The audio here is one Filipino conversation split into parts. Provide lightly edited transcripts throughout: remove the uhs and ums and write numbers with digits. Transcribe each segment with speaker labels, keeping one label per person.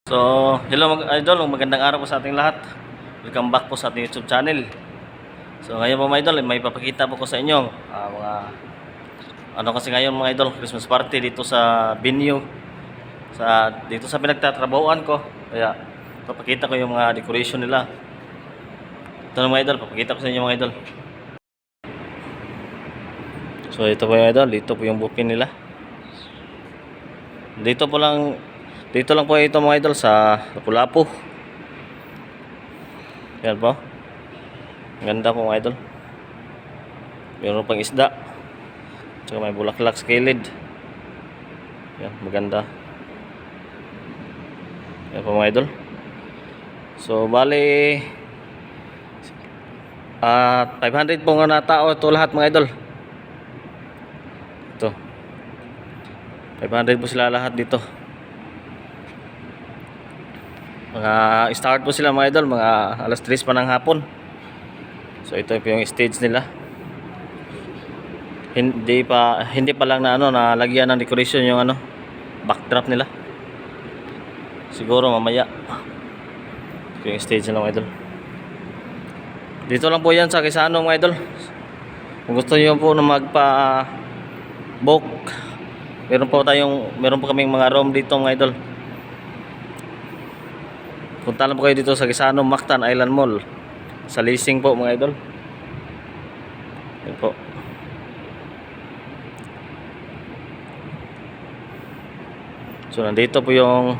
Speaker 1: So, hello mga idol, magandang araw po sa ating lahat. Welcome back po sa ating YouTube channel. So, ngayon po mga idol, may papakita po ko sa inyo mga ano kasi ngayon mga idol, Christmas party dito sa venue dito sa pinagtatrabahuan ko. Kaya papakita ko yung mga decoration nila. Ito na mga idol, papakita ko sa inyo mga idol. So, ito po yung idol, dito po yung booking nila. Dito lang po ito mga idol sa Lapu-Lapu. Yan po. Ganda po mga idol. Meron pang isda. Tsaka may bulaklak sa kilid. Yan, maganda. Yan po mga idol. So, bali 500 po nga na tao ito lahat mga idol. Ito. 500 po sila lahat dito. Start po sila mga idol, mga alas 3 pa ng hapon. So ito po yung stage nila. Hindi pa lang na nalagyan ng decoration yung backdrop nila. Siguro mamaya. Ito yung stage nila mga idol. Dito lang po yan sa Quezano mga idol. Kung gusto niyo po na magpa-book, meron po kaming mga room dito mga idol. Punta lang po kayo dito sa Quezano, Mactan Island Mall. Sa leasing po mga idol. Yan po. So nandito po yung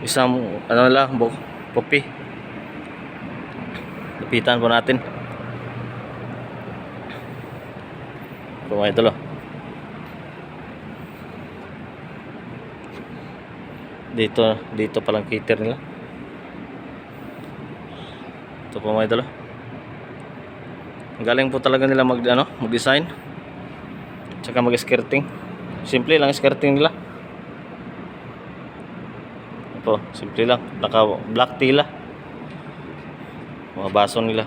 Speaker 1: isang puppy. Lapitan po natin. Ito mga idol oh. Dito palang cater nila. Ito po mga idol. Galing po talaga nila mag-design. Tsaka mag-skirting. Simple lang skirting nila. Ito, simple lang. Naka black tila. Mga baso nila.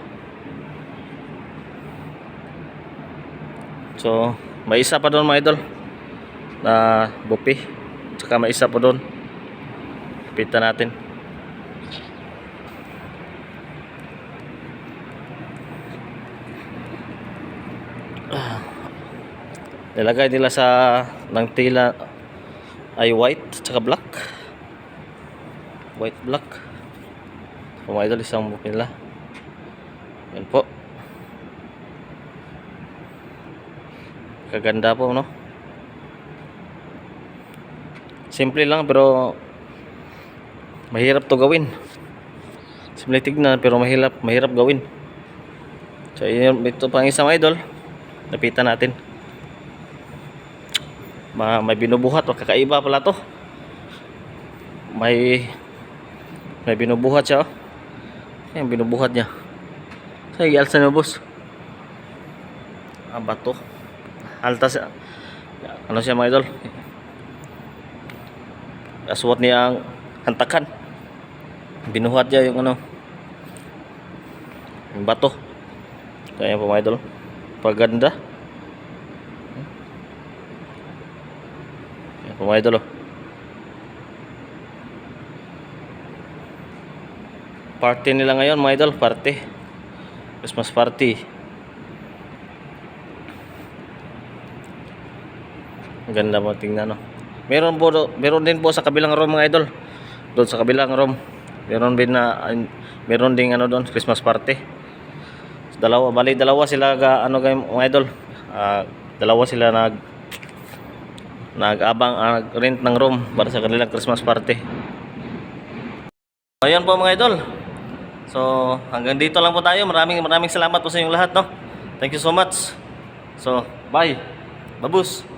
Speaker 1: So, may isa pa doon mga idol na bupi. Tsaka may isa pa doon. Pita natin. Nilagay nila ng tila ay white tsaka black. White black. So mga idol, isang buki nila. Yan po. Kaganda po no. Simple lang pero mahirap to gawin. Simple tignan pero mahirap gawin. So ito pang isang idol. Lapitan natin. May binubuhat o kakaiba pala to. May binubuhat siya oh. Ayan, binubuhat niya. Sige, alsa na boss. Bato. Alta siya. Ano siya mga idol? Aswat niya ang hantakan. Binuhat niya yung yung bato. Kaya po mga idol. Paganda. Yan po mga idol oh. Party nila ngayon mga idol. Party. Christmas party. Ang ganda mo tingnan no. Meron din po sa kabilang room mga idol. Doon sa kabilang room. Meron ding doon Christmas party. Dalawa sila mga idol. Dalawa sila nag-rent ng room para sa kanilang Christmas party. Ayan po mga idol. So, hanggang dito lang po tayo. Maraming salamat po sa inyong lahat no. Thank you so much. So, bye. Babus.